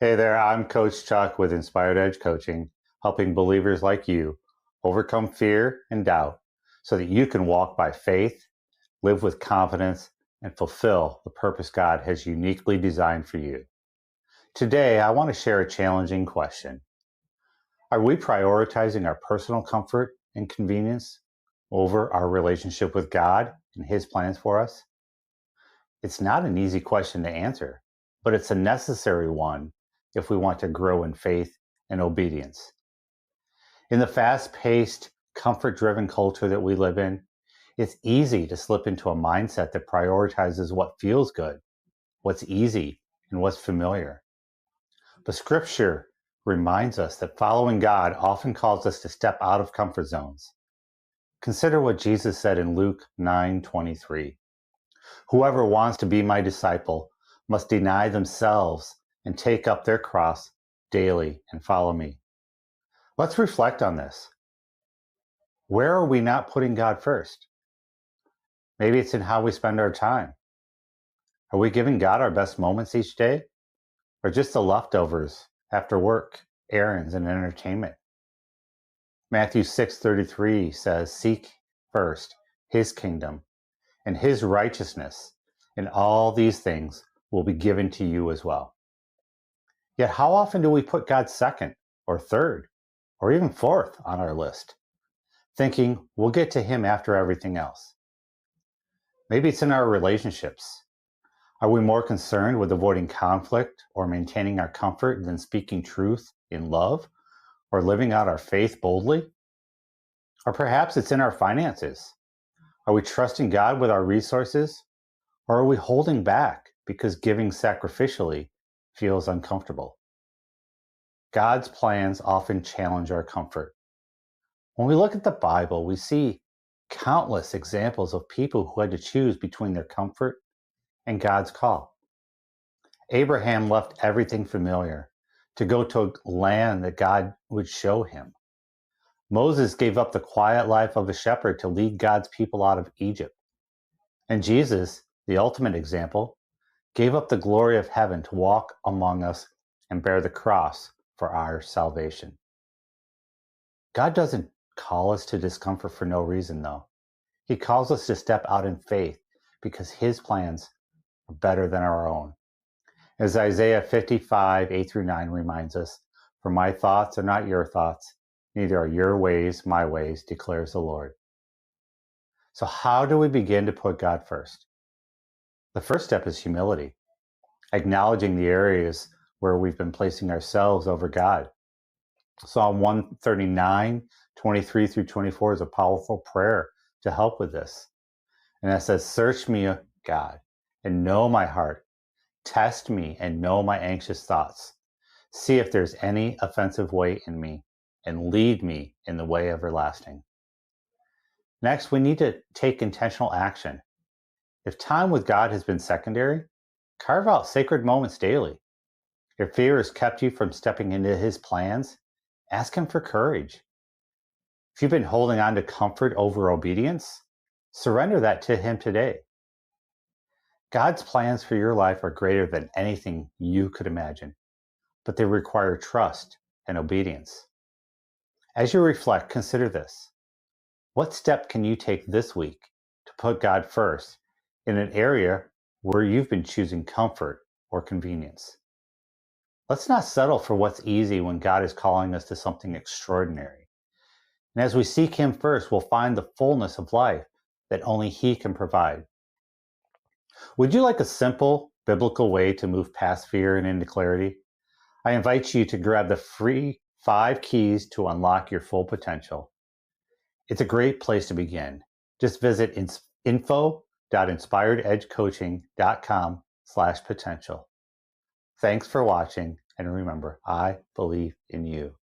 Hey there, I'm Coach Chuck with Inspired Edge Coaching, helping believers like you overcome fear and doubt so that you can walk by faith, live with confidence, and fulfill the purpose God has uniquely designed for you. Today, I want to share a challenging question. Are we prioritizing our personal comfort and convenience over our relationship with God and His plans for us? It's not an easy question to answer, but it's a necessary one if we want to grow in faith and obedience. In the fast paced, comfort driven culture that we live in, it's easy to slip into a mindset that prioritizes what feels good, what's easy, and what's familiar. But scripture reminds us that following God often calls us to step out of comfort zones. Consider what Jesus said in Luke 9:23. Whoever wants to be my disciple must deny themselves and take up their cross daily and follow me. Let's reflect on this. Where are we not putting God first? Maybe it's in how we spend our time. Are we giving God our best moments each day, or just the leftovers after work, errands, and entertainment? Matthew 6:33 says, "Seek first his kingdom and his righteousness, and all these things will be given to you as well." Yet how often do we put God second or third or even fourth on our list, thinking we'll get to him after everything else? Maybe it's in our relationships. Are we more concerned with avoiding conflict or maintaining our comfort than speaking truth in love or living out our faith boldly? Or perhaps it's in our finances. Are we trusting God with our resources, or are we holding back because giving sacrificially feels uncomfortable? God's plans often challenge our comfort. When we look at the Bible, we see countless examples of people who had to choose between their comfort and God's call. Abraham left everything familiar to go to a land that God would show him. Moses gave up the quiet life of a shepherd to lead God's people out of Egypt. And Jesus, the ultimate example, gave up the glory of heaven to walk among us and bear the cross for our salvation. God doesn't call us to discomfort for no reason, though. He calls us to step out in faith because his plans are better than our own. As Isaiah 55, 8 through 9 reminds us, "For my thoughts are not your thoughts, neither are your ways my ways, declares the Lord." So how do we begin to put God first? The first step is humility, acknowledging the areas where we've been placing ourselves over God. Psalm 139, 23 through 24 is a powerful prayer to help with this. And it says, "Search me, God, and know my heart. Test me and know my anxious thoughts. See if there's any offensive way in me, and lead me in the way everlasting." Next, we need to take intentional action. If time with God has been secondary, carve out sacred moments daily. If fear has kept you from stepping into his plans, ask him for courage. If you've been holding on to comfort over obedience, surrender that to him today. God's plans for your life are greater than anything you could imagine, but they require trust and obedience. As you reflect, consider this. What step can you take this week to put God first in an area where you've been choosing comfort or convenience? Let's not settle for what's easy when God is calling us to something extraordinary. And as we seek him first, we'll find the fullness of life that only he can provide. Would you like a simple biblical way to move past fear and into clarity? I invite you to grab the free 5 keys to unlock your full potential. It's a great place to begin. Just visit info.inspirededgecoaching.com/potential. Thanks for watching, and remember, I believe in you.